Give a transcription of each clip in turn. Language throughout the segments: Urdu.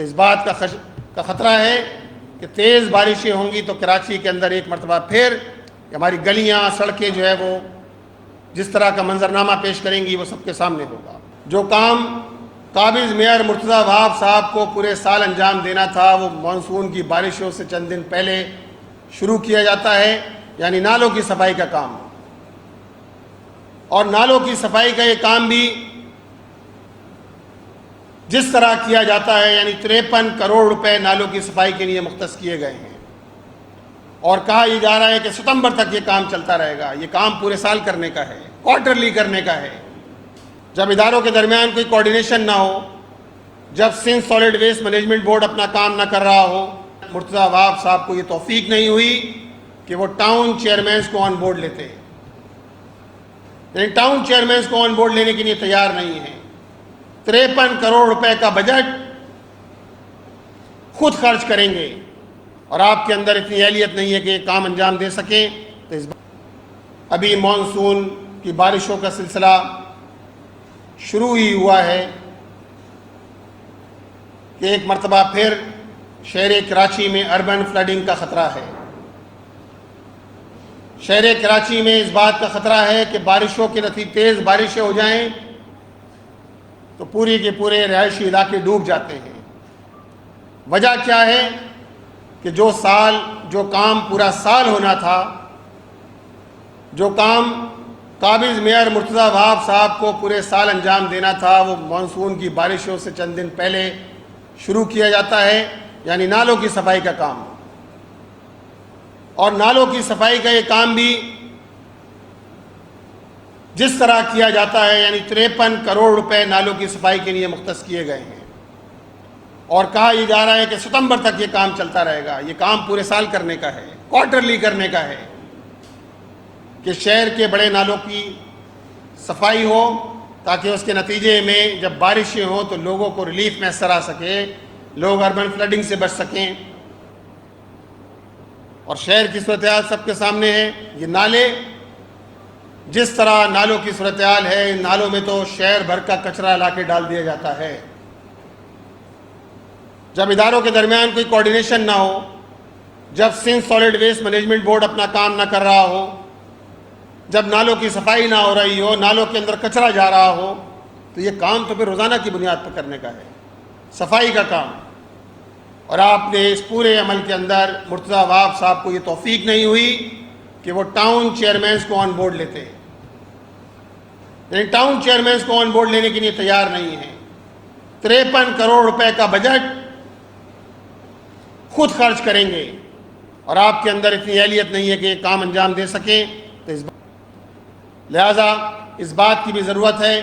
اس بات کا خطرہ ہے کہ تیز بارشیں ہوں گی تو کراچی کے اندر ایک مرتبہ پھر ہماری گلیاں سڑکیں جو ہے وہ جس طرح کا منظرنامہ پیش کریں گی وہ سب کے سامنے ہوگا۔ جو کام قابض میئر مرتضی وہاب صاحب کو پورے سال انجام دینا تھا وہ مانسون کی بارشوں سے چند دن پہلے شروع کیا جاتا ہے، یعنی نالوں کی صفائی کا کام۔ اور نالوں کی صفائی کا یہ کام بھی جس طرح کیا جاتا ہے، یعنی 53 کروڑ روپے نالوں کی صفائی کے لیے مختص کیے گئے ہیں، اور کہا یہ جا رہا ہے کہ ستمبر تک یہ کام چلتا رہے گا۔ یہ کام پورے سال کرنے کا ہے، کوارٹرلی کرنے کا ہے۔ جب اداروں کے درمیان کوئی کوارڈینیشن نہ ہو، جب Sindh solid waste management board اپنا کام نہ کر رہا ہو، مرتضی وہاب صاحب کو یہ توفیق نہیں ہوئی کہ وہ ٹاؤن چیئرمینز کو آن بورڈ لیتے، یعنی ٹاؤن چیئرمینز کو آن بورڈ لینے کے لیے تیار نہیں ہیں۔ 53 کروڑ روپے کا بجٹ خود خرچ کریں گے اور آپ کے اندر اتنی اہلیت نہیں ہے کہ یہ کام انجام دے سکیں۔ تو ابھی مانسون کی بارشوں کا سلسلہ شروع ہی ہوا ہے کہ ایک مرتبہ پھر شہر کراچی میں اربن فلڈنگ کا خطرہ ہے۔ شہر کراچی میں اس بات کا خطرہ ہے کہ بارشوں کے نتیجے تیز بارشیں ہو جائیں تو پورے کے پورے رہائشی علاقے ڈوب جاتے ہیں۔ وجہ کیا ہے کہ جو کام پورا سال ہونا تھا، جو کام قابض میئر مرتضی وہاب صاحب کو پورے سال انجام دینا تھا وہ مانسون کی بارشوں سے چند دن پہلے شروع کیا جاتا ہے، یعنی نالوں کی صفائی کا کام۔ اور نالوں کی صفائی کا یہ کام بھی جس طرح کیا جاتا ہے، یعنی 53 کروڑ روپے نالوں کی صفائی کے لیے مختص کیے گئے ہیں، اور کہا یہ جا رہا ہے کہ ستمبر تک یہ کام چلتا رہے گا۔ یہ کام پورے سال کرنے کا ہے، کوارٹرلی کرنے کا ہے، کہ شہر کے بڑے نالوں کی صفائی ہو تاکہ اس کے نتیجے میں جب بارشیں ہوں تو لوگوں کو ریلیف میسر آ سکے، لوگ اربن فلڈنگ سے بچ سکیں۔ اور شہر کی صورتحال سب کے سامنے ہے۔ یہ نالے جس طرح نالوں کی صورتحال ہے، ان نالوں میں تو شہر بھر کا کچرا لا کے ڈال دیا جاتا ہے۔ جب اداروں کے درمیان کوئی کوارڈینیشن نہ ہو، جب Sindh solid waste management board اپنا کام نہ کر رہا ہو، جب نالوں کی صفائی نہ ہو رہی ہو، نالوں کے اندر کچرا جا رہا ہو، تو یہ کام تو پھر روزانہ کی بنیاد پر کرنے کا ہے، صفائی کا کام۔ اور آپ نے اس پورے عمل کے اندر مرتضی وہاب صاحب کو یہ توفیق نہیں ہوئی کہ وہ ٹاؤن چیئرمینز کو آن بورڈ لیتے، یعنی ٹاؤن چیئرمینز کو آن بورڈ لینے کے لیے تیار نہیں ہیں۔ 53 کروڑ روپے کا بجٹ خود خرچ کریں گے اور آپ کے اندر اتنی اہلیت نہیں ہے کہ یہ کام انجام دے سکیں۔ تو لہٰذا اس بات کی بھی ضرورت ہے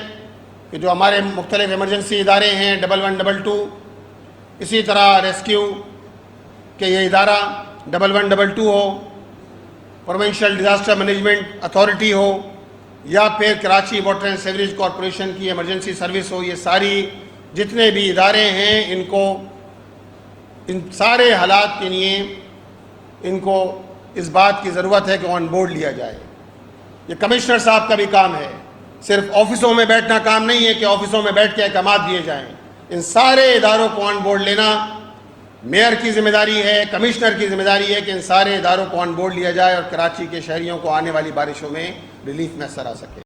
کہ جو ہمارے مختلف ایمرجنسی ادارے ہیں 1122، اسی طرح ریسکیو کے یہ ادارہ 1122 ہو، پروونشل ڈیزاسٹر مینجمنٹ اتھارٹی ہو، یا پھر Karachi water and sewerage corporation کی ایمرجنسی سروس ہو، یہ ساری جتنے بھی ادارے ہیں ان کو ان سارے حالات کے لیے ان کو اس بات کی ضرورت ہے کہ آن بورڈ لیا جائے۔ یہ کمشنر صاحب کا بھی کام ہے، صرف آفسوں میں بیٹھنا کام نہیں ہے کہ آفسوں میں بیٹھ کے احکامات دیے جائیں۔ ان سارے اداروں کو آن بورڈ لینا میئر کی ذمہ داری ہے، کمشنر کی ذمہ داری ہے کہ ان سارے اداروں کو آن بورڈ لیا جائے اور کراچی کے شہریوں کو آنے والی بارشوں میں ریلیف میسر آ سکے۔